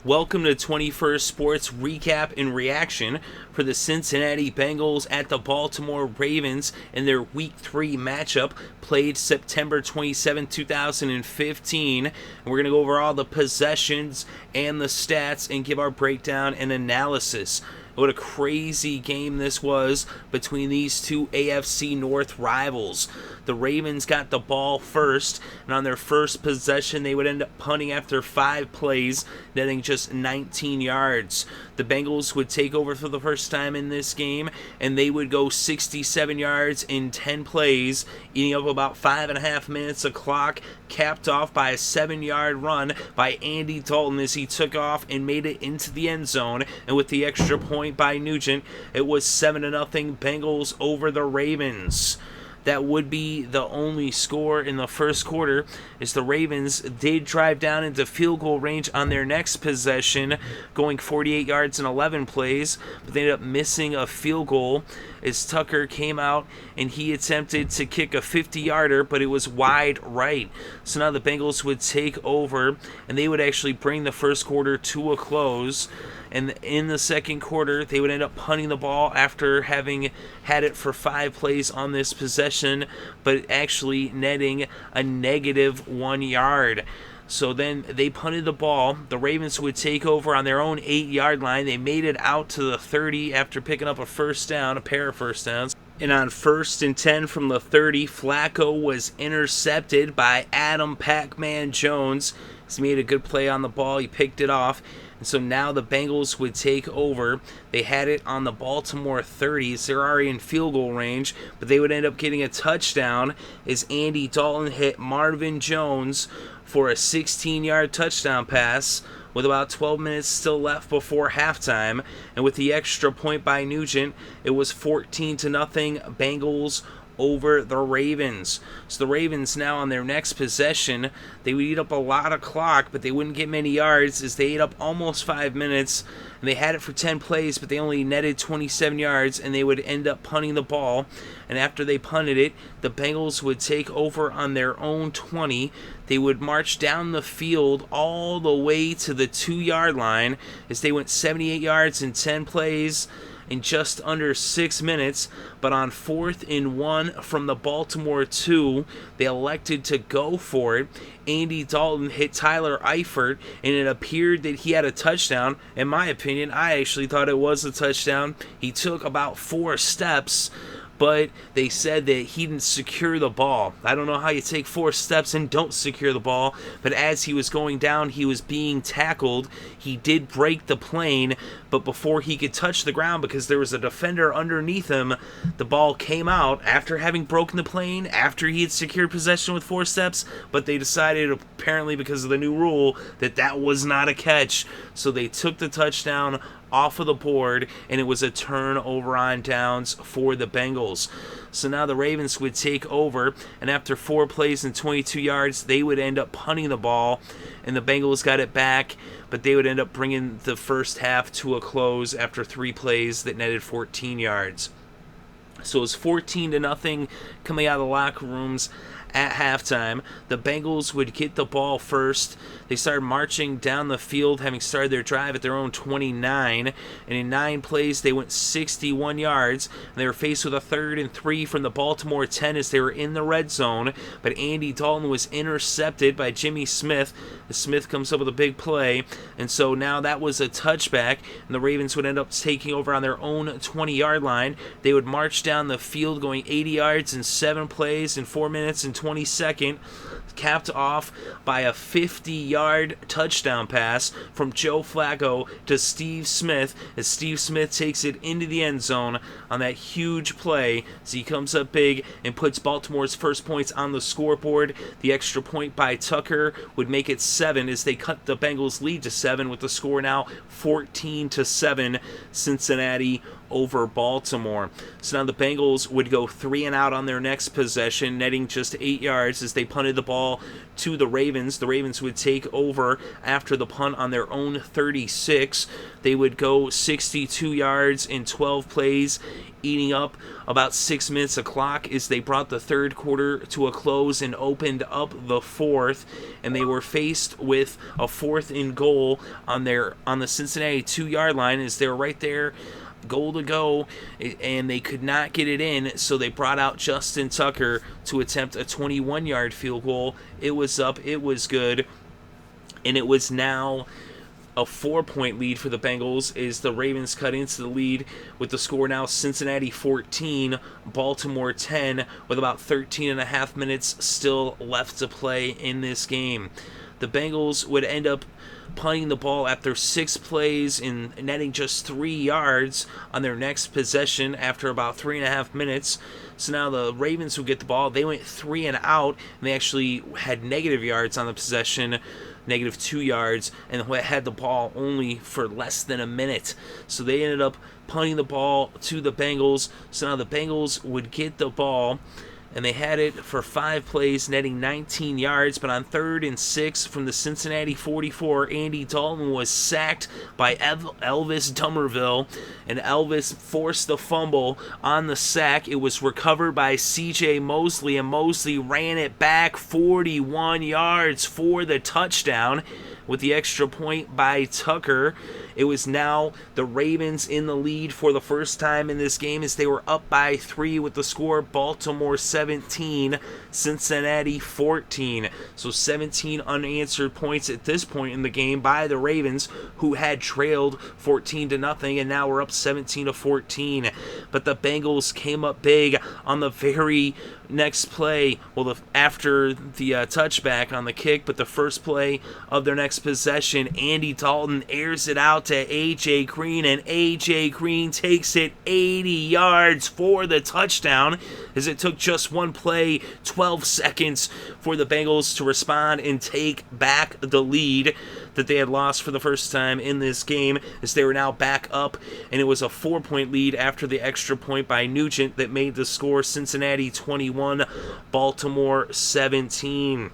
Welcome to 21st Sports Recap and Reaction for the Cincinnati Bengals at the Baltimore Ravens in their Week 3 matchup played September 27, 2015. And we're going to go over all the possessions and the stats and give our breakdown and analysis. What a crazy game this was between these two AFC North rivals. The Ravens got the ball first, and on their first possession, they would end up punting after 5 plays, netting just 19 yards. The Bengals would take over for the first time in this game, and they would go 67 yards in 10 plays, eating up about 5.5 minutes of clock, capped off by a 7-yard run by Andy Dalton as he took off and made it into the end zone, and with the extra point by Nugent, it was 7-0 Bengals over the Ravens. That would be the only score in the first quarter, as the Ravens did drive down into field goal range on their next possession, going 48 yards in 11 plays, but they ended up missing a field goal as Tucker came out and he attempted to kick a 50-yarder, but it was wide right. So now the Bengals would take over, and they would actually bring the first quarter to a close. And in the second quarter, they would end up punting the ball after having had it for 5 plays on this possession, but actually netting a negative 1 yard. So then they punted the ball. The Ravens would take over on their own 8-yard line. They made it out to the 30 after picking up a first down, a pair of first downs. And on 1st and 10 from the 30, Flacco was intercepted by Adam Pac-Man Jones. He made a good play on the ball. He picked it off. And so now the Bengals would take over. They had it on the Baltimore 30s. They're already in field goal range, but they would end up getting a touchdown as Andy Dalton hit Marvin Jones for a 16-yard touchdown pass with about 12 minutes still left before halftime. And with the extra point by Nugent, it was 14-0 Bengals over the Ravens. So the Ravens now on their next possession, they would eat up a lot of clock, but they wouldn't get many yards as they ate up almost 5 minutes, and they had it for 10 plays, but they only netted 27 yards, and they would end up punting the ball. And after they punted it, the Bengals would take over on their own 20. They would march down the field all the way to the 2-yard line as they went 78 yards in 10 plays in just under 6 minutes. But on 4th and 1 from the Baltimore 2, they elected to go for it. Andy Dalton hit Tyler Eifert, and it appeared that he had a touchdown. In my opinion, I actually thought it was a touchdown. He took about 4 steps, but they said that he didn't secure the ball. I don't know how you take 4 steps and don't secure the ball, but as he was going down, he was being tackled. He did break the plane, but before he could touch the ground, because there was a defender underneath him, the ball came out after having broken the plane, after he had secured possession with 4 steps, but they decided, apparently because of the new rule, that that was not a catch. So they took the touchdown off of the board, and it was a turnover on downs for the Bengals. So now the Ravens would take over, and after 4 plays and 22 yards, they would end up punting the ball, and the Bengals got it back, but they would end up bringing the first half to a close after 3 plays that netted 14 yards. So it was 14-0 coming out of the locker rooms at halftime. The Bengals would get the ball first. They started marching down the field, having started their drive at their own 29, and in 9 plays they went 61 yards, and they were faced with a 3rd and 3 from the Baltimore 10 as they were in the red zone, but Andy Dalton was intercepted by Jimmy Smith. Smith comes up with a big play, and so now that was a touchback, and the Ravens would end up taking over on their own 20-yard line. They would march down the field going 80 yards in 7 plays in 4 minutes and 20 seconds, capped off by a 50-yard touchdown pass from Joe Flacco to Steve Smith, as Steve Smith takes it into the end zone on that huge play. So he comes up big and puts Baltimore's first points on the scoreboard. The extra point by Tucker would make it 7 as they cut the Bengals lead to 7, with the score now 14-7 Cincinnati over Baltimore. So now the Bengals would go 3 and out on their next possession, netting just 8 yards as they punted the ball to the Ravens. The Ravens would take over after the punt on their own 36. They would go 62 yards in 12 plays, eating up about 6 minutes of clock as they brought the third quarter to a close and opened up the fourth. And they were faced with a 4th and goal on the Cincinnati 2-yard line as they were right there, goal to go, and they could not get it in, so they brought out Justin Tucker to attempt a 21-yard field goal. It was up, it was good, and it was now a 4-point lead for the Bengals as the Ravens cut into the lead with the score now Cincinnati 14, Baltimore 10, with about 13 and a half minutes still left to play in this game. The Bengals would end up punting the ball after 6 plays and netting just 3 yards on their next possession after about 3.5 minutes. So now the Ravens would get the ball. They went 3 and out, and they actually had negative yards on the possession, negative 2 yards, and had the ball only for less than a minute. So they ended up punting the ball to the Bengals. So now the Bengals would get the ball, and they had it for 5 plays, netting 19 yards. But on 3rd and 6 from the Cincinnati 44, Andy Dalton was sacked by Elvis Dummerville, and Elvis forced the fumble on the sack. It was recovered by C.J. Mosley, and Mosley ran it back 41 yards for the touchdown with the extra point by Tucker. It was now the Ravens in the lead for the first time in this game as they were up by 3 with the score Baltimore 17, Cincinnati 14. So 17 unanswered points at this point in the game by the Ravens, who had trailed 14-0, and now we're up 17-14. But the Bengals came up big on the very next play, after the touchback on the kick, but the first play of their next possession, Andy Dalton airs it out to A.J. Green, and A.J. Green takes it 80 yards for the touchdown, as it took just one play, 12 seconds, for the Bengals to respond and take back the lead that they had lost for the first time in this game, as they were now back up, and it was a 4-point lead after the extra point by Nugent that made the score Cincinnati 21, Baltimore 17.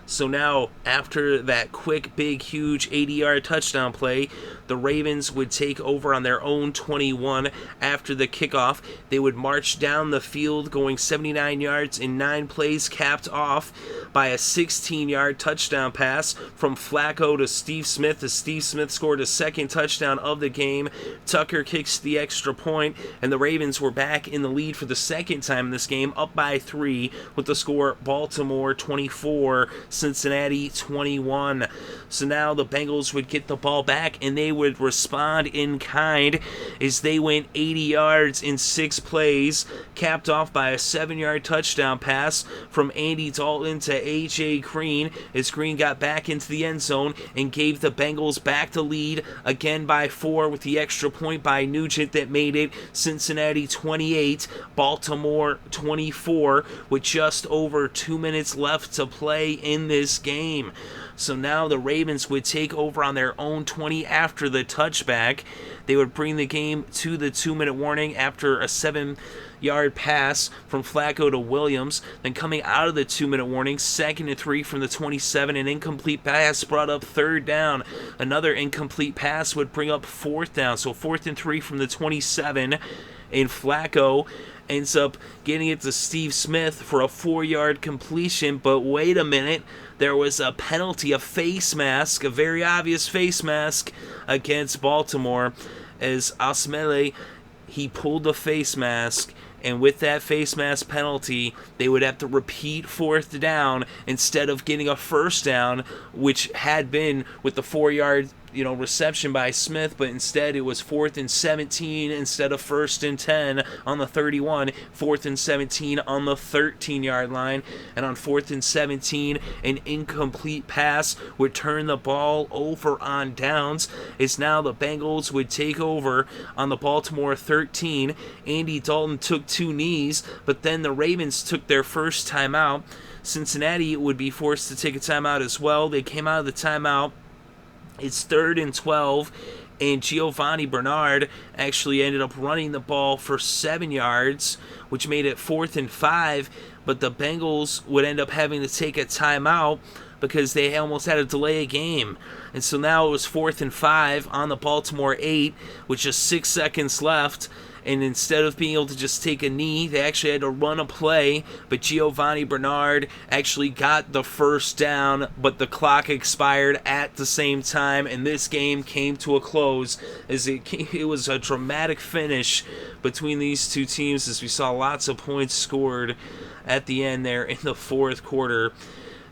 So now, after that quick, big, huge 80-yard touchdown play, the Ravens would take over on their own 21 after the kickoff. They would march down the field, going 79 yards in 9 plays, capped off by a 16-yard touchdown pass from Flacco to Steve Smith, as Steve Smith scored a second touchdown of the game. Tucker kicks the extra point, and the Ravens were back in the lead for the second time in this game, up by 3 with the score Baltimore 24, Cincinnati 21. So now the Bengals would get the ball back, and they would respond in kind as they went 80 yards in 6 plays, capped off by a 7-yard touchdown pass from Andy Dalton to A.J. Green, as Green got back into the end zone and gave the Bengals back the lead again by 4 with the extra point by Nugent that made it Cincinnati 28, Baltimore 24, with just over 2 minutes left to play in this game. So now the Ravens would take over on their own 20 after the touchback. They would bring the game to the 2-minute warning after a 7-yard pass from Flacco to Williams. Then coming out of the 2-minute warning, 2nd and 3 from the 27, an incomplete pass brought up 3rd down. Another incomplete pass would bring up 4th down. So 4th and 3 from the 27, and Flacco ends up getting it to Steve Smith for a 4-yard completion. But wait a minute, there was a penalty, a face mask, a very obvious face mask against Baltimore, as Asmele, he pulled the face mask, and with that face mask penalty, they would have to repeat 4th down instead of getting a 1st down, which had been with the 4-yard reception by Smith, but instead it was 4th and 17 instead of 1st and 10 on the 31, 4th and 17 on the 13-yard line, and on 4th and 17, an incomplete pass would turn the ball over on downs. It's now the Bengals would take over on the Baltimore 13. Andy Dalton took 2 knees, but then the Ravens took their first timeout. Cincinnati would be forced to take a timeout as well. They came out of the timeout. It's 3rd and 12, And Giovanni Bernard actually ended up running the ball for 7 yards, which made it 4th and 5. But the Bengals would end up having to take a timeout because they almost had to delay a game. And so now it was 4th and 5 on the Baltimore 8 with just 6 seconds left. And instead of being able to just take a knee, they actually had to run a play. But Giovanni Bernard actually got the first down, but the clock expired at the same time, and this game came to a close as it was a dramatic finish between these two teams as we saw lots of points scored at the end there in the fourth quarter,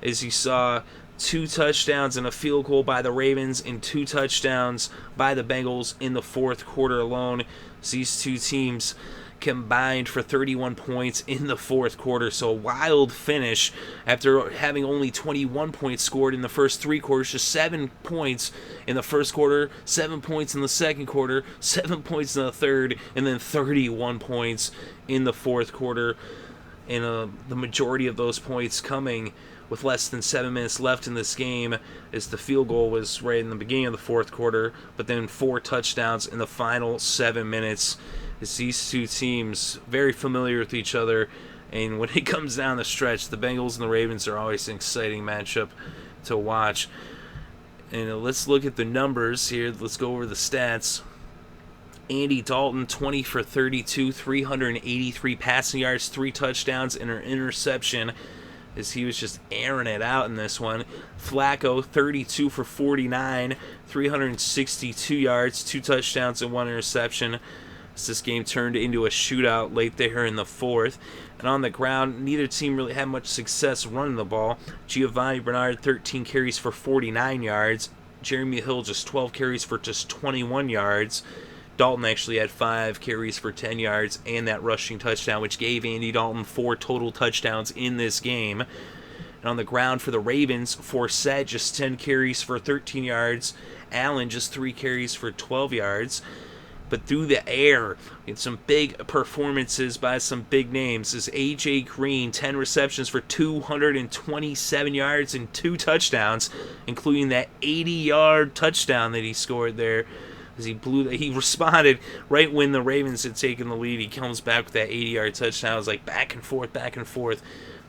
as you saw 2 touchdowns and a field goal by the Ravens and 2 touchdowns by the Bengals in the fourth quarter alone. So these two teams combined for 31 points in the fourth quarter. So a wild finish after having only 21 points scored in the first 3 quarters. Just 7 points in the first quarter, 7 points in the second quarter, 7 points in the third, and then 31 points in the fourth quarter. And the majority of those points coming with less than 7 minutes left in this game, as the field goal was right in the beginning of the fourth quarter, but then 4 touchdowns in the final 7 minutes. As these two teams very familiar with each other, and when it comes down the stretch, the Bengals and the Ravens are always an exciting matchup to watch. And let's look at the numbers here. Let's go over the stats. Andy Dalton, 20 for 32, 383 passing yards, 3 touchdowns, and an interception, as he was just airing it out in this one. Flacco, 32 for 49, 362 yards, 2 touchdowns, and 1 interception. As this game turned into a shootout late there in the fourth. And on the ground, neither team really had much success running the ball. Giovanni Bernard, 13 carries for 49 yards. Jeremy Hill, just 12 carries for just 21 yards. Dalton actually had 5 carries for 10 yards and that rushing touchdown, which gave Andy Dalton 4 total touchdowns in this game. And on the ground for the Ravens, Forsett just 10 carries for 13 yards. Allen just 3 carries for 12 yards. But through the air, we had some big performances by some big names. As A.J. Green, 10 receptions for 227 yards and 2 touchdowns, including that 80-yard touchdown that he scored there. As he responded right when the Ravens had taken the lead. He comes back with that 80-yard touchdown. It was like back and forth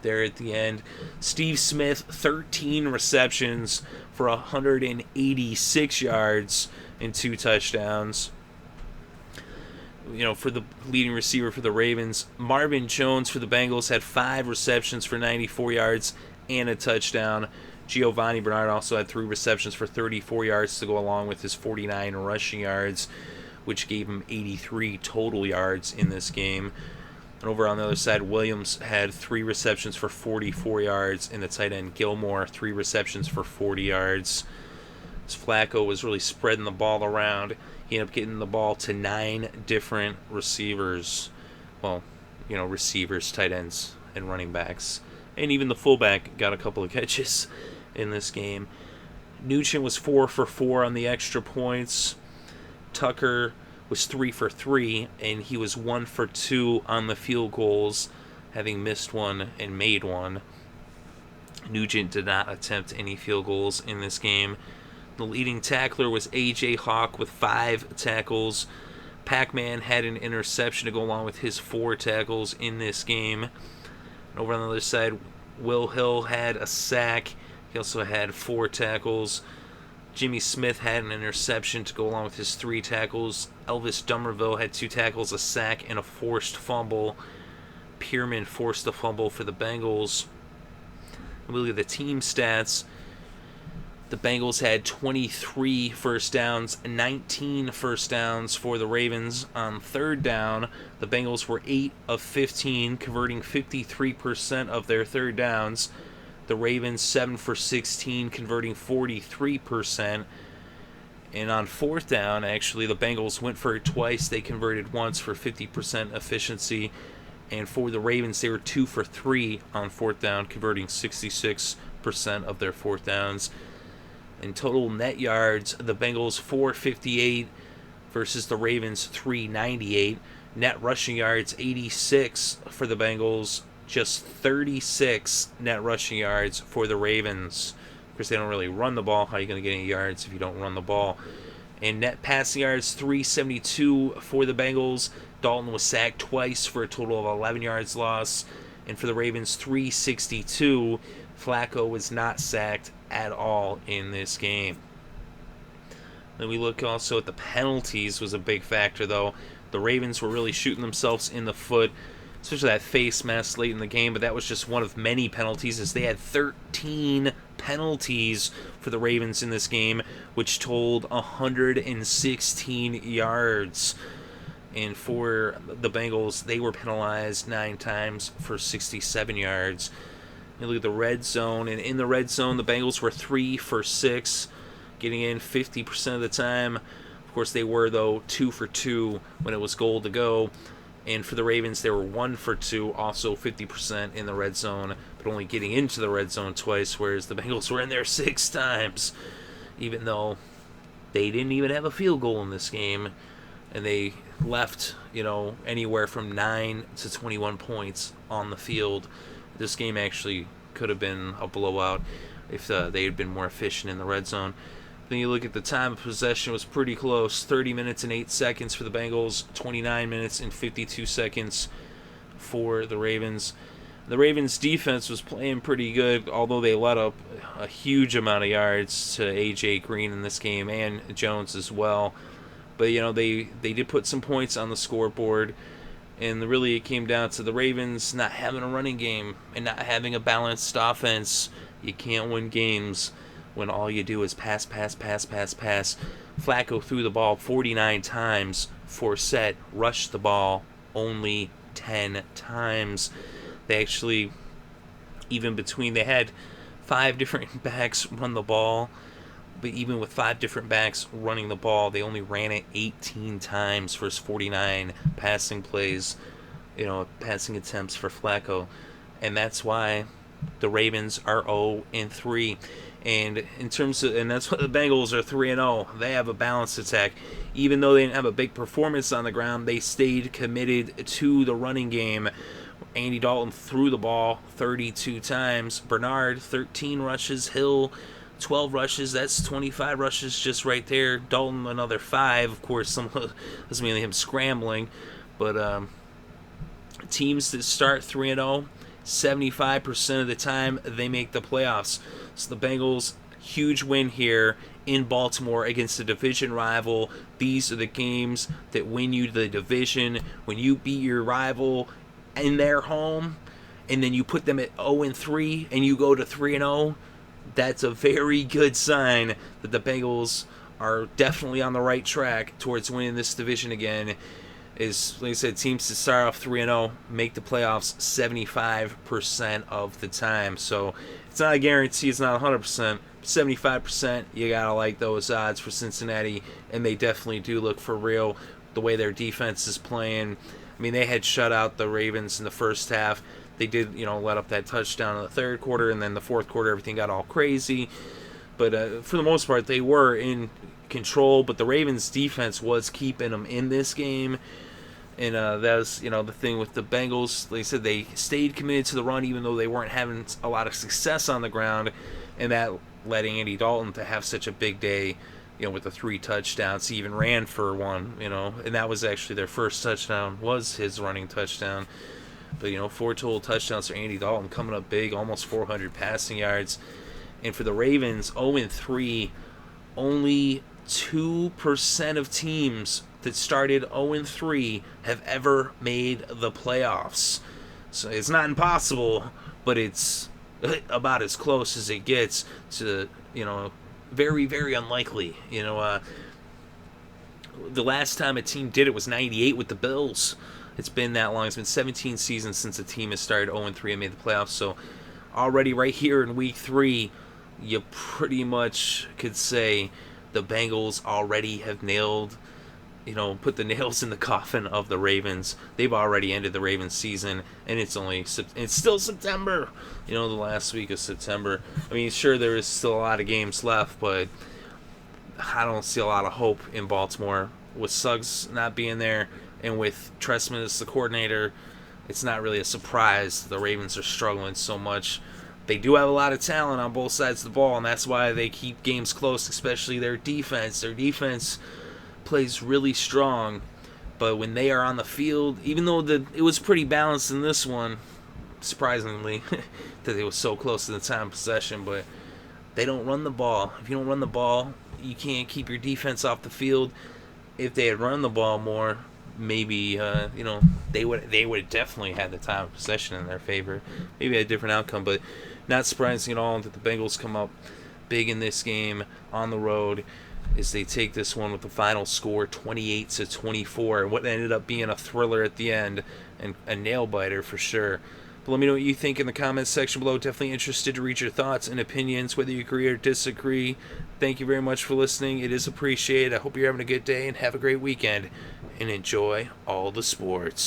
there at the end. Steve Smith, 13 receptions for 186 yards and 2 touchdowns. For the leading receiver for the Ravens, Marvin Jones for the Bengals had 5 receptions for 94 yards and a touchdown. Giovanni Bernard also had 3 receptions for 34 yards to go along with his 49 rushing yards, which gave him 83 total yards in this game. And over on the other side, Williams had 3 receptions for 44 yards, and the tight end Gilmore, 3 receptions for 40 yards. As Flacco was really spreading the ball around, he ended up getting the ball to 9 different receivers. Well, receivers, tight ends, and running backs. And even the fullback got a couple of catches in this game. Nugent was 4 for 4 on the extra points. Tucker was 3 for 3, and he was 1 for 2 on the field goals, having missed one and made one. Nugent did not attempt any field goals in this game. The leading tackler was A.J. Hawk with 5 tackles. Pac-Man had an interception to go along with his 4 tackles in this game. And over on the other side, Will Hill had a sack. He also had 4 tackles. Jimmy Smith had an interception to go along with his 3 tackles. Elvis Dummerville had 2 tackles, a sack, and a forced fumble. Pierman forced the fumble for the Bengals. And we look at the team stats. The Bengals had 23 first downs, 19 first downs for the Ravens. On third down, the Bengals were 8 of 15, converting 53% of their third downs. The Ravens 7 for 16, converting 43%. And on fourth down, actually, the Bengals went for it twice. They converted once for 50% efficiency. And for the Ravens, they were 2 for 3 on fourth down, converting 66% of their fourth downs. In total net yards, the Bengals 458 versus the Ravens 398. Net rushing yards 86 for the Bengals, just 36 net rushing yards for the Ravens. Of course, they don't really run the ball. How are you going to get any yards if you don't run the ball? And net passing yards, 372 for the Bengals. Dalton was sacked twice for a total of 11 yards loss. And for the Ravens, 362. Flacco was not sacked at all in this game. Then we look also at the penalties was a big factor, though. The Ravens were really shooting themselves in the foot, especially that face mask late in the game, but that was just one of many penalties, as they had 13 penalties for the Ravens in this game, which totaled 116 yards. And for the Bengals, they were penalized 9 times for 67 yards. You look at the red zone, and in the red zone, the Bengals were 3 for 6, getting in 50% of the time. Of course, they were, though, 2 for 2 when it was goal to go. And for the Ravens, they were 1 for 2, also 50% in the red zone, but only getting into the red zone twice, whereas the Bengals were in there 6 times, even though they didn't even have a field goal in this game. And they left, anywhere from 9 to 21 points on the field. This game actually could have been a blowout if they had been more efficient in the red zone. Then you look at the time of possession, was pretty close. 30 minutes and 8 seconds for the Bengals, 29 minutes and 52 seconds for the Ravens. The Ravens' defense was playing pretty good, although they let up a huge amount of yards to A.J. Green in this game, and Jones as well. But, they did put some points on the scoreboard, and really it came down to the Ravens not having a running game and not having a balanced offense. You can't win games when all you do is pass. Flacco threw the ball 49 times. Forsett rushed the ball only 10 times. They actually, they had 5 different backs run the ball, but even with 5 different backs running the ball, they only ran it 18 times for his 49 passing plays, passing attempts for Flacco. And that's why the Ravens are 0-3. And that's why the Bengals are 3-0. They have a balanced attack. Even though they didn't have a big performance on the ground, they stayed committed to the running game. Andy Dalton threw the ball 32 times. Bernard, 13 rushes. Hill, 12 rushes. That's 25 rushes just right there. Dalton, another 5. Of course, some of that's mainly him scrambling. But teams that start 3-0, 75% of the time they make the playoffs. So the Bengals, huge win here in Baltimore against a division rival. These are the games that win you the division. When you beat your rival in their home, and then you put them at 0-3 and you go to 3-0, that's a very good sign that the Bengals are definitely on the right track towards winning this division again. Is, like I said, teams to start off 3-0 make the playoffs 75% of the time. So it's not a guarantee, it's not 100%. 75%, you gotta like those odds for Cincinnati, and they definitely do look for real. The way their defense is playing, they had shut out the Ravens in the first half. They did, let up that touchdown in the third quarter, and then the fourth quarter everything got all crazy. But for the most part, they were in control. But the Ravens' defense was keeping them in this game. And that was, the thing with the Bengals. Like I said, they stayed committed to the run even though they weren't having a lot of success on the ground. And that led Andy Dalton to have such a big day, with the 3 touchdowns. He even ran for one, and that was actually their first touchdown, was his running touchdown. But, 4 total touchdowns for Andy Dalton, coming up big, almost 400 passing yards. And for the Ravens, 0-3, only 2% of teams that started 0-3 have ever made the playoffs. So it's not impossible, but it's about as close as it gets to, very, very unlikely. The last time a team did it was 98 with the Bills. It's been that long. It's been 17 seasons since a team has started 0-3 and made the playoffs. So already right here in week 3, you pretty much could say the Bengals already have nailed, put the nails in the coffin of the Ravens. They've already ended the Ravens season, and it's still September, the last week of September. Sure, there is still a lot of games left, but I don't see a lot of hope in Baltimore. With Suggs not being there, and with Trestman as the coordinator, it's not really a surprise the Ravens are struggling so much. they do have a lot of talent on both sides of the ball, and that's why they keep games close, especially their defense. Their defense plays really strong, but when they are on the field, even though it was pretty balanced in this one, surprisingly, that it was so close to the time of possession, but they don't run the ball. If you don't run the ball, you can't keep your defense off the field. If they had run the ball more, maybe they would definitely had the time of possession in their favor. Maybe a different outcome, but not surprising at all that the Bengals come up big in this game on the road as they take this one with the final score 28-24. What ended up being a thriller at the end and a nail biter for sure. But let me know what you think in the comments section below. Definitely interested to read your thoughts and opinions, whether you agree or disagree. Thank you very much for listening. It is appreciated. I hope you're having a good day and have a great weekend. And enjoy all the sports.